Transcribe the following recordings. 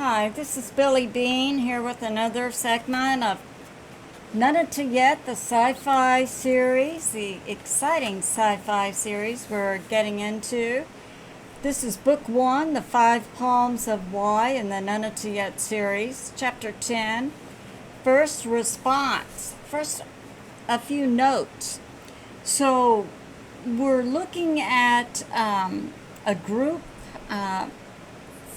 Hi, this is Billie Beene here with another segment of Nunatayet, the sci-fi series, the exciting sci-fi series we're getting into. This is Book 1, The 5 Palms of Y in the Nunatayet series, Chapter 10, First Response. First, a few notes. So, we're looking at a group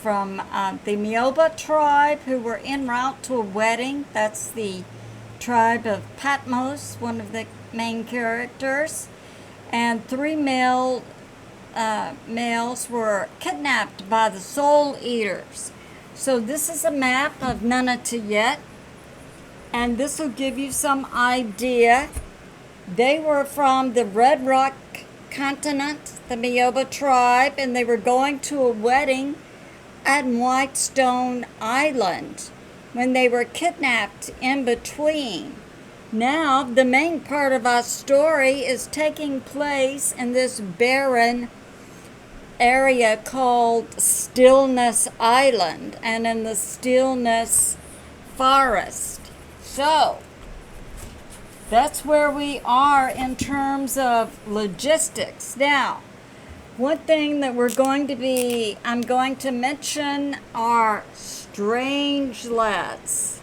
from the Mioba tribe who were en route to a wedding. That's the tribe of Patmos, one of the main characters. And 3 males were kidnapped by the Soul Eaters. So this is a map of Nunatayet, and this will give you some idea. They were from the Red Rock continent, the Mioba tribe, and they were going to a wedding at Whitestone Island when they were kidnapped in between. Now, the main part of our story is taking place in this barren area called Stillness Island and in the Stillness Forest. So, that's where we are in terms of logistics. Now, one thing that I'm going to mention are strangelets,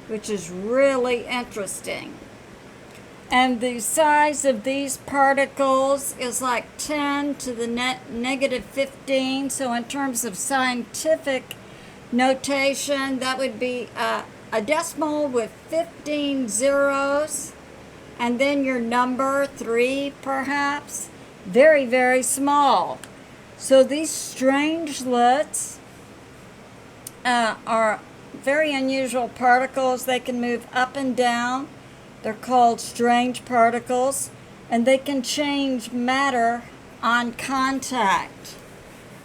which is really interesting. And the size of these particles is like 10 to the negative 15. So in terms of scientific notation, that would be a decimal with 15 zeros, and then your number 3 perhaps. Very, very small. So these strangelets are very unusual particles. They can move up and down. They're called strange particles, and they can change matter on contact.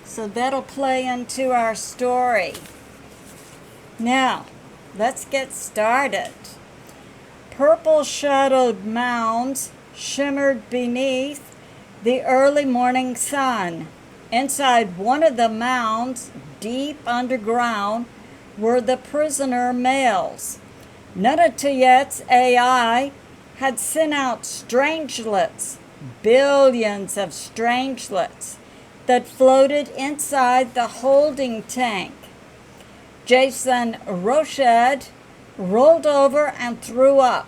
So that'll play into our story. Now, let's get started. Purple shadowed mounds shimmered beneath the early morning sun. Inside one of the mounds, deep underground, were the prisoner males. Nunatayet's AI had sent out strangelets, billions of strangelets, that floated inside the holding tank. Jason Roched rolled over and threw up,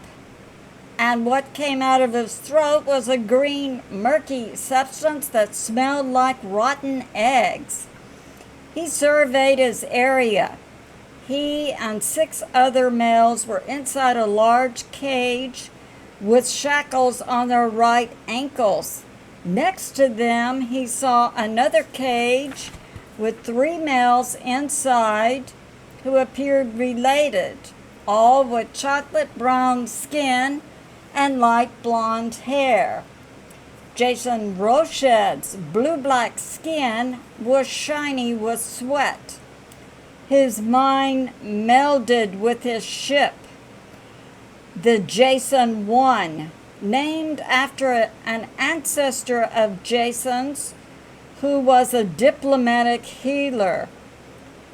and what came out of his throat was a green, murky substance that smelled like rotten eggs. He surveyed his area. He and 6 other males were inside a large cage with shackles on their right ankles. Next to them, he saw another cage with 3 males inside who appeared related, all with chocolate brown skin and light blonde hair. Jason Roched's blue-black skin was shiny with sweat. His mind melded with his ship, the Jason 1, named after an ancestor of Jason's who was a diplomatic healer.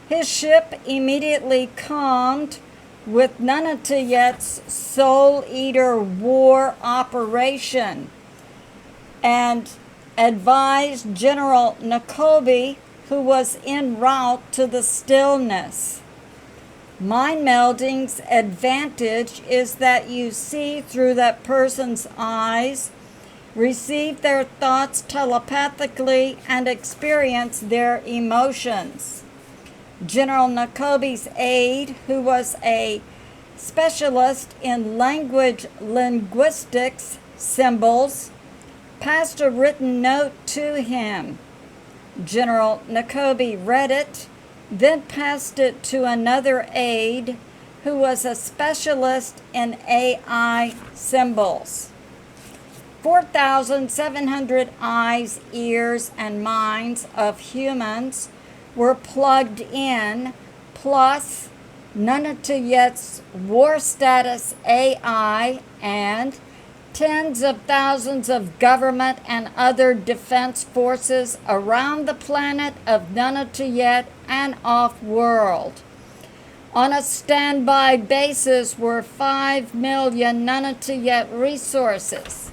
His ship immediately calmed with Nunatayet's Soul Eater war operation and advised General Nakobi, who was en route to the stillness. Mind melding's advantage is that you see through that person's eyes, receive their thoughts telepathically, and experience their emotions. General Nakobi's aide, who was a specialist in linguistics symbols, passed a written note to him. General Nakobi read it, then passed it to another aide who was a specialist in AI symbols. 4,700 eyes, ears, and minds of humans were plugged in, plus Nunatayet's war status AI and tens of thousands of government and other defense forces around the planet of Nunatayet and off-world. On a standby basis were 5 million Nunatayet resources,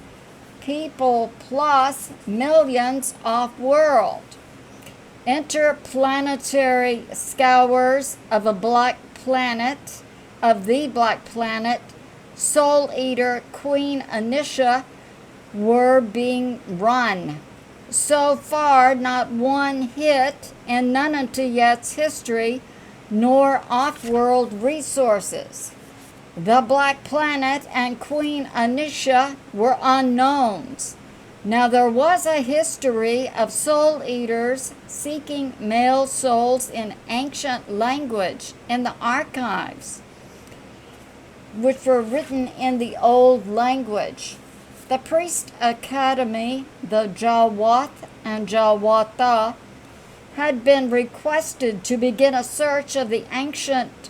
people plus millions off-world. Interplanetary scours of the black planet, Soul Eater Queen Anisha, were being run. So far, not one hit in Nunatayet's history, nor off-world resources. The Black Planet and Queen Anisha were unknowns. Now there was a history of soul eaters seeking male souls in ancient language in the archives, which were written in the old language. The Priest Academy, the Jawath and Jawatha, had been requested to begin a search of the ancient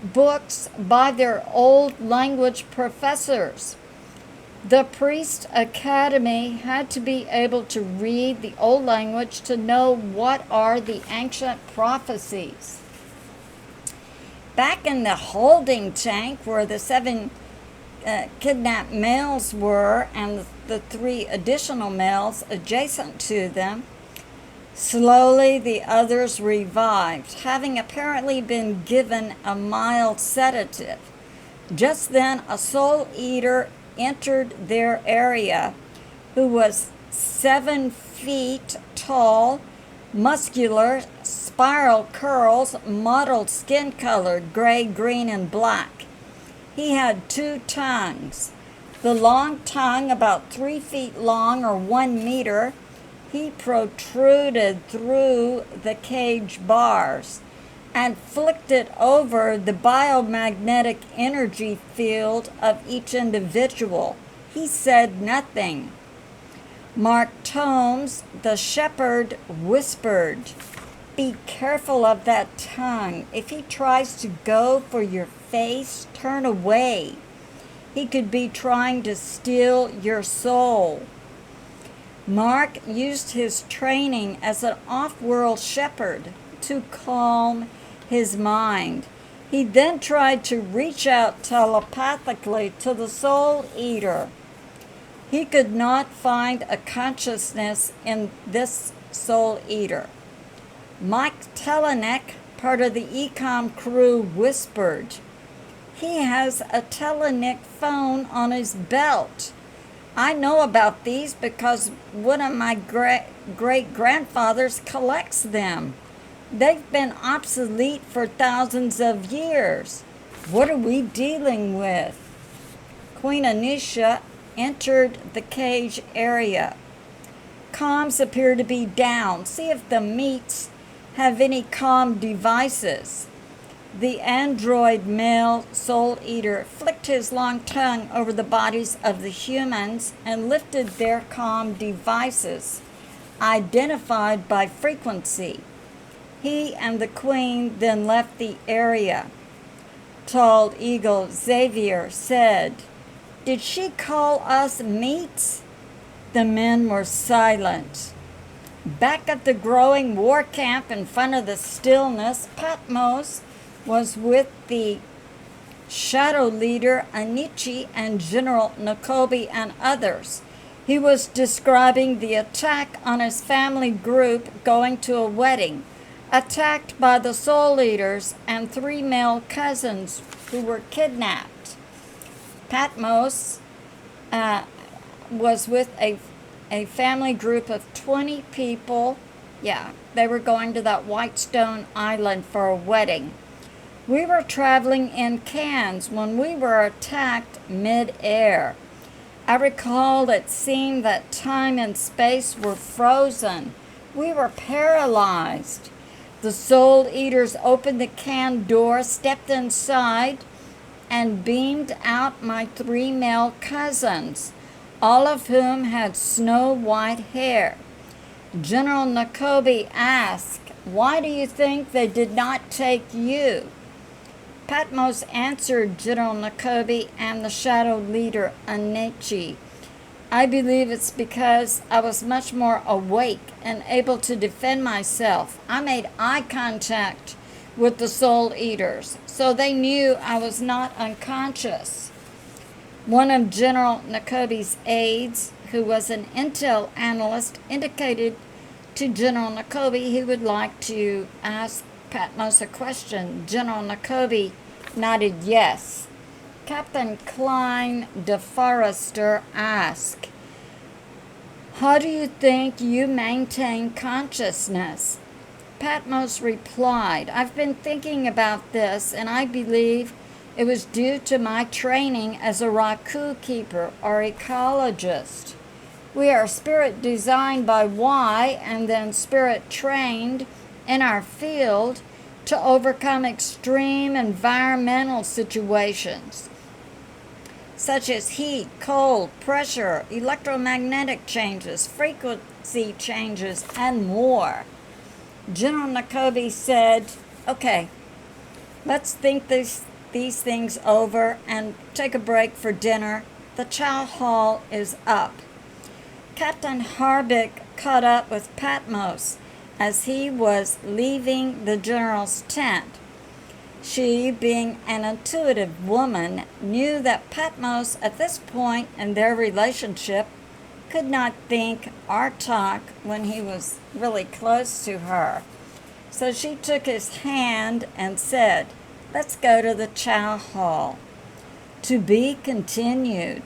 books by their old language professors. The Priest Academy had to be able to read the old language to know what are the ancient prophecies. Back in the holding tank where the 7 kidnapped males were and the 3 additional males adjacent to them, slowly the others revived, having apparently been given a mild sedative. Just then a soul eater entered their area, who was 7 feet tall, muscular, spiral curls, mottled skin color, gray, green, and black. He had 2 tongues. The long tongue, about 3 feet long or 1 meter, he protruded through the cage bars and flicked it over the biomagnetic energy field of each individual. He said nothing. Mark Tomes, the shepherd, whispered, "Be careful of that tongue. If he tries to go for your face, turn away. He could be trying to steal your soul." Mark used his training as an off-world shepherd to calm his mind. He then tried to reach out telepathically to the soul eater. He could not find a consciousness in this soul eater. Mike Telenek, part of the Ecom crew, whispered, "He has a Telenek phone on his belt. I know about these because one of my great-grandfathers collects them. They've been obsolete for thousands of years. What are we dealing with?" Queen Anisha entered the cage area. Comms appear to be down. See if the meats have any comm devices. The android male soul eater flicked his long tongue over the bodies of the humans and lifted their comm devices, identified by frequency. He and the queen then left the area. Tall Eagle Xavier said, "Did she call us meats?" The men were silent. Back at the growing war camp in front of the stillness, Patmos was with the shadow leader Anichi and General Nakobi and others. He was describing the attack on his family group going to a wedding, attacked by the soul eaters and 3 male cousins who were kidnapped. Patmos was with a family group of 20 people. Yeah, they were going to that Whitestone Island for a wedding. We were traveling in Cairns when we were attacked mid-air. I recall it seemed that time and space were frozen. We were paralyzed. The soul eaters opened the can door, stepped inside, and beamed out my 3 male cousins, all of whom had snow-white hair. General Nakobi asked, "Why do you think they did not take you?" Patmos answered General Nakobe and the shadow leader Anechi. I believe it's because I was much more awake and able to defend myself. I made eye contact with the Soul Eaters, so they knew I was not unconscious. One of General Nakobe's aides, who was an intel analyst, indicated to General Nakobe he would like to ask Patmos a question. General Nakobe nodded yes. Captain Klein de Forrester asked, "How do you think you maintain consciousness?" Patmos replied, "I've been thinking about this, and I believe it was due to my training as a Raku keeper or ecologist. We are spirit designed by Y and then spirit trained in our field to overcome extreme environmental situations, such as heat, cold, pressure, electromagnetic changes, frequency changes, and more." General Nakobe said, "Okay, let's think these things over and take a break for dinner. The chow hall is up." Captain Harbick caught up with Patmos as he was leaving the general's tent. She, being an intuitive woman, knew that Patmos at this point in their relationship could not think or talk when he was really close to her. So she took his hand and said, "Let's go to the chow hall." To be continued.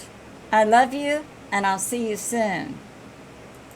I love you, and I'll see you soon.